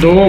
2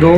2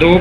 2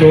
2